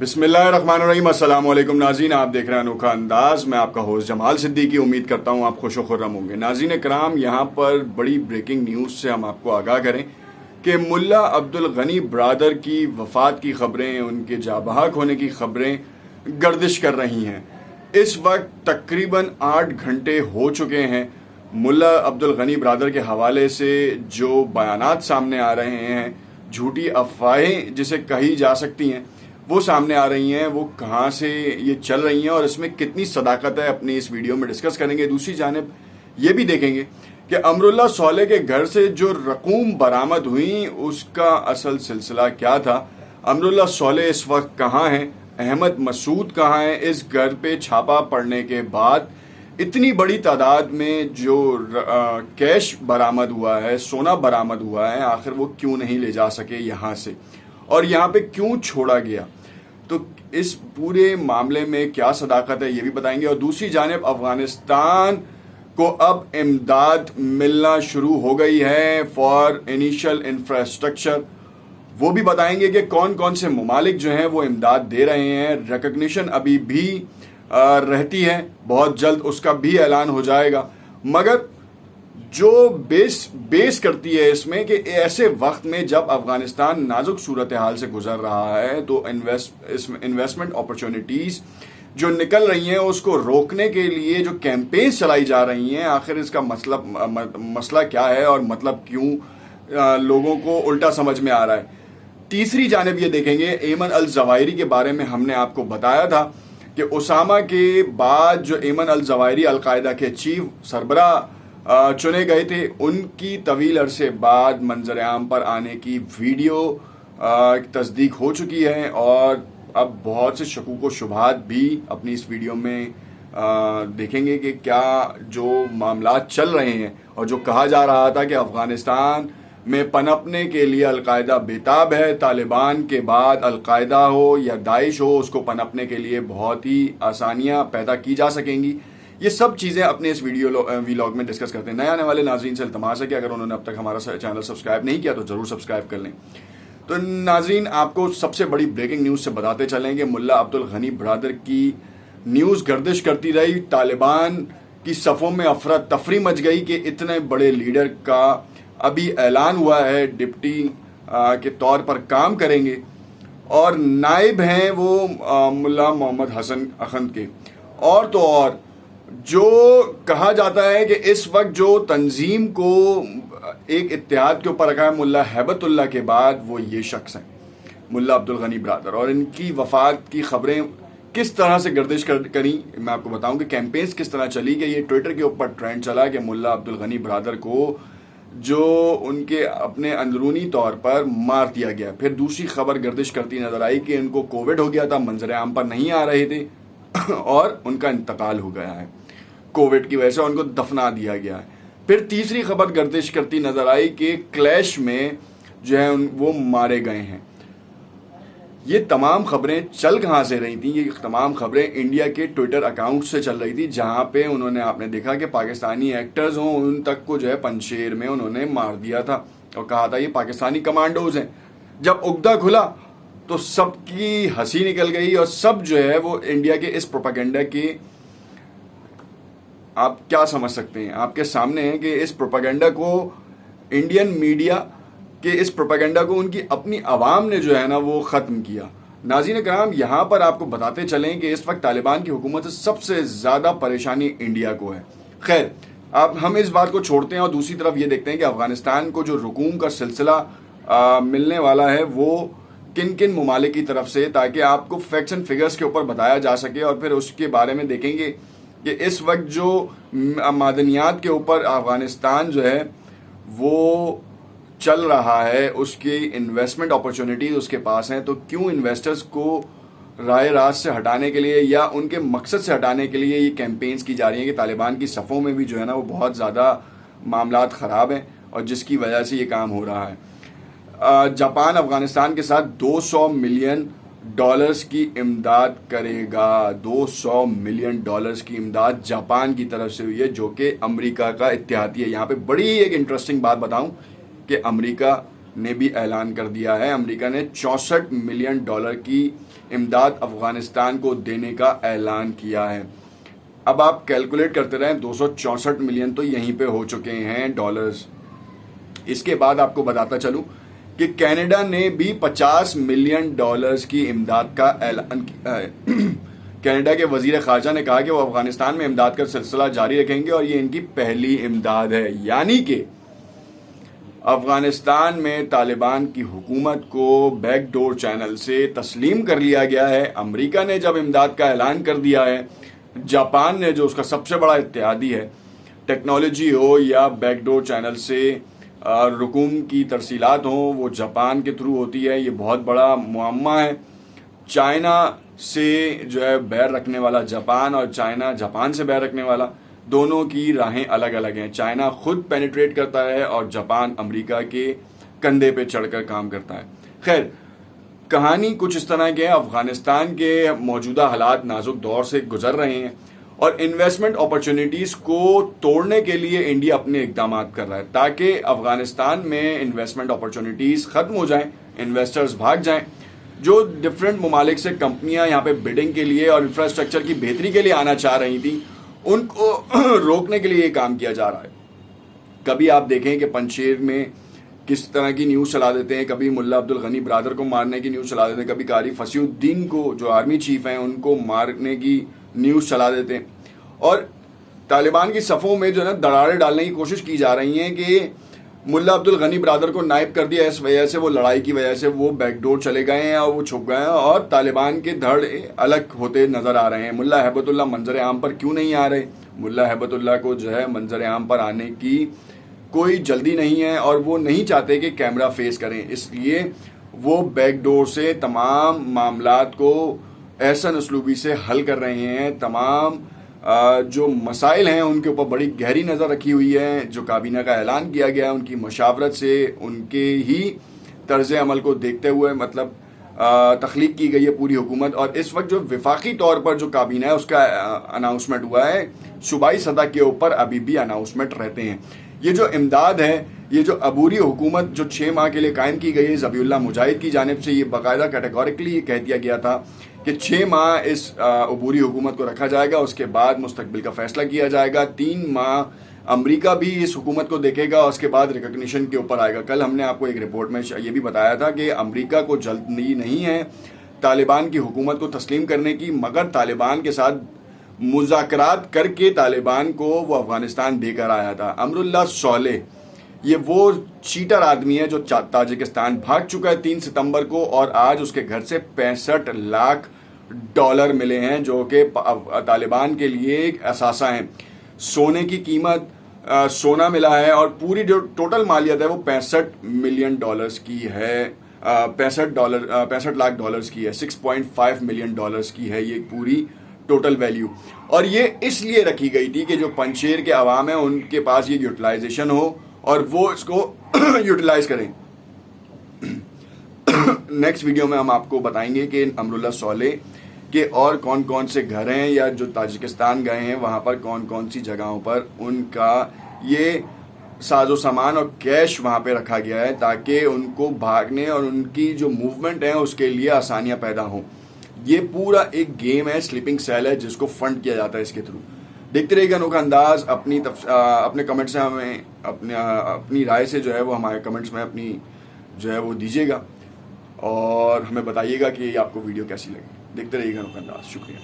बिस्मिल्लाहिर्रहमानिर्रहीम। अस्सलाम वालेकुम नाज़रीन, आप देख रहे हैं अनोखा अंदाज। मैं आपका होस्ट जमाल सिद्दीकी। उम्मीद करता हूँ आप खुश व खुर्रम होंगे। नाज़रीन कराम, यहाँ पर बड़ी ब्रेकिंग न्यूज़ से हम आपको आगाह करें कि मुल्ला अब्दुल गनी ब्रादर की वफ़ात की खबरें, उनके जाबहक होने की खबरें गर्दिश कर रही हैं। इस वक्त तकरीबन 8 घंटे हो चुके हैं। मुल्ला अब्दुल गनी ब्रादर के हवाले से जो बयानात सामने आ रहे हैं, झूठी अफवाहें जिसे कही जा सकती हैं, वो सामने आ रही हैं। वो कहाँ से ये चल रही हैं और इसमें कितनी सदाकत है, अपनी इस वीडियो में डिस्कस करेंगे। दूसरी जानिब ये भी देखेंगे कि अमरुल्लाह सौले के घर से जो रकूम बरामद हुई उसका असल सिलसिला क्या था। अमरुल्लाह सौले इस वक्त कहाँ हैं, अहमद मसूद कहाँ हैं। इस घर पे छापा पड़ने के बाद इतनी बड़ी तादाद में जो कैश बरामद हुआ है, सोना बरामद हुआ है, आखिर वो क्यों नहीं ले जा सके यहाँ से और यहाँ पे क्यों छोड़ा गया। तो इस पूरे मामले में क्या सदाकत है ये भी बताएंगे। और दूसरी जानिब अफगानिस्तान को अब इमदाद मिलना शुरू हो गई है फॉर इनिशियल इंफ्रास्ट्रक्चर, वो भी बताएंगे कि कौन कौन से ममालिक जो हैं वो इमदाद दे रहे हैं। रिकग्निशन अभी भी रहती है, बहुत जल्द उसका भी ऐलान हो जाएगा। मगर जो बेस करती है इसमें कि ऐसे वक्त में जब अफगानिस्तान नाजुक सूरत हाल से गुजर रहा है तो इन्वेस्टमेंट अपॉर्चुनिटीज जो निकल रही हैं उसको रोकने के लिए जो कैंपेन चलाई जा रही हैं, आखिर इसका मसला क्या है और मतलब क्यों लोगों को उल्टा समझ में आ रहा है। तीसरी जानिब ये देखेंगे, एमन अल जवाहिरी के बारे में हमने आपको बताया था कि उसामा के बाद जो एमन अल जवाहिरी अलकायदा के चीफ सरबराह चुने गए थे, उनकी तवील अरसे बाद मंजर आम पर आने की वीडियो तस्दीक हो चुकी है और अब बहुत से शकूक व शुबहात भी अपनी इस वीडियो में देखेंगे कि क्या जो मामलात चल रहे हैं और जो कहा जा रहा था कि अफगानिस्तान में पनपने के लिए अलकायदा बेताब है, तालिबान के बाद अलकायदा हो या दाइश हो, उसको पनपने के लिए बहुत ही आसानियां पैदा की जा सकेंगी। ये सब चीज़ें अपने इस वीलॉग में डिस्कस करते हैं। नए आने वाले नाज़रीन से इल्तमास है कि अगर उन्होंने अब तक हमारा चैनल सब्सक्राइब नहीं किया तो ज़रूर सब्सक्राइब कर लें। तो नाज़रीन, आपको सबसे बड़ी ब्रेकिंग न्यूज़ से बताते चलेंगे, मुल्ला अब्दुल गनी ब्रादर की न्यूज़ गर्दिश करती रही। तालिबान की सफ़ों में अफरा तफरी मच गई कि इतने बड़े लीडर का अभी ऐलान हुआ है डिप्टी के तौर पर काम करेंगे और नायब हैं वो मुल्ला मोहम्मद हसन अखंद के। और तो और जो कहा जाता है कि इस वक्त जो तंजीम को एक इत्तेहाद के ऊपर रखा है मुल्ला हैबतुल्लाह के बाद, वो ये शख्स हैं मुल्ला अब्दुल गनी ब्रादर। और इनकी वफात की खबरें किस तरह से गर्दिश करी मैं आपको बताऊं कि कैंपेन्स किस तरह चली कि ये ट्विटर के ऊपर ट्रेंड चला कि मुल्ला अब्दुल गनी ब्रादर को जो उनके अपने अंदरूनी तौर पर मार दिया गया। फिर दूसरी खबर गर्दिश करती नजर आई कि इनको कोविड हो गया था, मंजर आम पर नहीं आ रहे थे और उनका इंतकाल हो गया है कोविड की वजह से, उनको दफना दिया गया है। फिर तीसरी खबर गर्दिश करती नजर आई कि क्लैश में जो है वो मारे गए हैं। ये तमाम खबरें चल कहाँ से रही थी? ये तमाम खबरें इंडिया के ट्विटर अकाउंट से चल रही थी, जहाँ पे उन्होंने आपने देखा कि पाकिस्तानी एक्टर्स हों उन तक को जो है पंजशेर में उन्होंने मार दिया था और कहा था ये पाकिस्तानी कमांडोज हैं। जब उगदा खुला तो सबकी हंसी निकल गई और सब जो है वो इंडिया के इस प्रोपेगेंडा की, आप क्या समझ सकते हैं, आपके सामने है कि इस प्रोपेगेंडा को इंडियन मीडिया के इस प्रोपेगेंडा को उनकी अपनी आवाम ने जो है ना वो ख़त्म किया। नाज़रीन कराम, यहाँ पर आपको बताते चलें कि इस वक्त तालिबान की हुकूमत से सबसे ज़्यादा परेशानी इंडिया को है। खैर, अब हम इस बात को छोड़ते हैं और दूसरी तरफ ये देखते हैं कि अफगानिस्तान को जो रकूम का सिलसिला मिलने वाला है वो किन किन ममालिक की तरफ से, ताकि आपको फैक्ट्स एंड फिगर्स के ऊपर बताया जा सके। और फिर उसके बारे में देखेंगे कि इस वक्त जो मादनियात के ऊपर अफगानिस्तान जो है वो चल रहा है, उसकी इन्वेस्टमेंट अपॉर्चुनिटीज उसके पास हैं, तो क्यों इन्वेस्टर्स को राय रास्त से हटाने के लिए या उनके मकसद से हटाने के लिए ये कैंपेन्स की जा रही हैं कि तालिबान की सफ़ों में भी जो है ना वो बहुत ज़्यादा मामलात ख़राब हैं और जिसकी वजह से ये काम हो रहा है। जापान अफगानिस्तान के साथ 200 मिलियन डॉलर्स की इमदाद करेगा। 200 मिलियन डॉलर्स की इमदाद जापान की तरफ से हुई है, जो कि अमेरिका का इत्तेहादी है। यहाँ पे बड़ी एक इंटरेस्टिंग बात बताऊं कि अमेरिका ने भी ऐलान कर दिया है। अमेरिका ने $64 मिलियन की इमदाद अफगानिस्तान को देने का ऐलान किया है। अब आप कैलकुलेट करते रहें, 264 मिलियन तो यहीं पे हो चुके हैं डॉलर्स। इसके बाद आपको बताता चलूं कि कनाडा ने भी $50 मिलियन की इमदाद का ऐलान किया है। कनाडा के वजीर खारजा ने कहा कि वो अफगानिस्तान में इमदाद का सिलसिला जारी रखेंगे और ये इनकी पहली इमदाद है। यानी कि अफगानिस्तान में तालिबान की हुकूमत को बैकडोर चैनल से तस्लीम कर लिया गया है। अमेरिका ने जब इमदाद का ऐलान कर दिया है, जापान ने जो उसका सबसे बड़ा इत्तेहादी है, टेक्नोलॉजी हो या बैकडोर चैनल से रुकूम की तरसीलात हो, वो जापान के थ्रू होती है। ये बहुत बड़ा मुअम्मा है। चाइना से जो है बैर रखने वाला जापान और चाइना जापान से बैर रखने वाला, दोनों की राहें अलग अलग हैं। चाइना खुद पेनिट्रेट करता है और जापान अमेरिका के कंधे पे चढ़कर काम करता है। खैर, कहानी कुछ इस तरह की है। अफगानिस्तान के मौजूदा हालात नाजुक दौर से गुजर रहे हैं और इन्वेस्टमेंट अपॉर्चुनिटीज को तोड़ने के लिए इंडिया अपने इकदाम कर रहा है ताकि अफगानिस्तान में इन्वेस्टमेंट अपॉर्चुनिटीज खत्म हो जाएं, इन्वेस्टर्स भाग जाएं। जो डिफरेंट ममालिक से कंपनियां यहाँ पे बिडिंग के लिए और इंफ्रास्ट्रक्चर की बेहतरी के लिए आना चाह रही थी, उनको रोकने के लिए ये काम किया जा रहा है। कभी आप देखें कि पंजशेर में किस तरह की न्यूज़ चला देते हैं, कभी मुल्ला अब्दुल गनी ब्रादर को मारने की न्यूज़ चला देते हैं, कभी कारी फसीउद्दीन को जो आर्मी चीफ हैं उनको मारने की न्यूज़ चला देते हैं। और तालिबान की सफ़ों में जो है दरारें डालने की कोशिश की जा रही हैं कि मुल्ला अब्दुल गनी ब्रादर को नाइब कर दिया, इस वजह से वो लड़ाई की वजह से वो बैकडोर चले गए हैं और वो छुप गए हैं और तालिबान के धड़ अलग होते नजर आ रहे हैं। मुल्ला हैबतुल्लाह मंजर आम पर क्यों नहीं आ रहे? मुल्ला हैबतुल्लाह को जो है मंजर आम पर आने की कोई जल्दी नहीं है और वो नहीं चाहते कि कैमरा फेस करें, इसलिए वो बैकडोर से तमाम मामलात को एहसन उसलूबी से हल कर रहे हैं। तमाम जो मसाइल हैं उनके ऊपर बड़ी गहरी नज़र रखी हुई है। जो काबीना का ऐलान किया गया है उनकी मशावरत से, उनके ही तर्ज अमल को देखते हुए मतलब तख्लीक की गई है पूरी हुकूमत। और इस वक्त जो विफाकी तौर पर जो काबीना है उसका अनाउंसमेंट हुआ है, सूबाई सतह के ऊपर अभी भी अनाउंसमेंट रहते हैं। ये जो इमदाद है, ये जो अबूरी हुकूमत जो 6 माह के लिए कायम की गई है ज़बीउल्लाह मुजाहिद की जानिब से, ये बाकायदा कैटेगोरिकली ये कह दिया गया था कि 6 माह इस अबूरी हुकूमत को रखा जाएगा, उसके बाद मुस्तकबिल का फैसला किया जाएगा। 3 माह अमेरिका भी इस हुकूमत को देखेगा और उसके बाद रिकॉग्निशन के ऊपर आएगा। कल हमने आपको एक रिपोर्ट में ये भी बताया था कि अमेरिका को जल्दी नहीं है तालिबान की हुकूमत को तस्लीम करने की, मगर तालिबान के साथ मुज़ाकरात करके तालिबान को वो अफगानिस्तान देकर आया था। अमरुल्लाह सोले ये वो चीटर आदमी है जो ताजिकिस्तान भाग चुका है 3 सितंबर को और आज उसके घर से $65 लाख मिले हैं जो कि तालिबान के लिए एक असासा हैं। सोने की कीमत, सोना मिला है और पूरी जो टोटल मालियत है वो $65 मिलियन की है, $65 लाख की है, $6.5 मिलियन की है ये पूरी टोटल वैल्यू। और ये इसलिए रखी गई थी कि जो पंजशेर के अवाम है उनके पास ये यूटिलाइजेशन हो और वो इसको यूटिलाइज करें। नेक्स्ट वीडियो में हम आपको बताएंगे कि अमरुल्लाह सोले के और कौन कौन से घर हैं या जो ताजिकिस्तान गए हैं वहाँ पर कौन कौन सी जगहों पर उनका ये साजो सामान और कैश वहाँ पे रखा गया है ताकि उनको भागने और उनकी जो मूवमेंट है उसके लिए आसानियाँ पैदा हों। ये पूरा एक गेम है, स्लीपिंग सेल है जिसको फंड किया जाता है इसके थ्रू। देखते रहिएगा अनोखा अंदाज। अपने कमेंट्स से हमें अपनी राय से जो है वो हमारे कमेंट्स में अपनी जो है वो दीजिएगा और हमें बताइएगा कि आपको वीडियो कैसी लगी। देखते रहिएगा अनोखा अंदाज। शुक्रिया।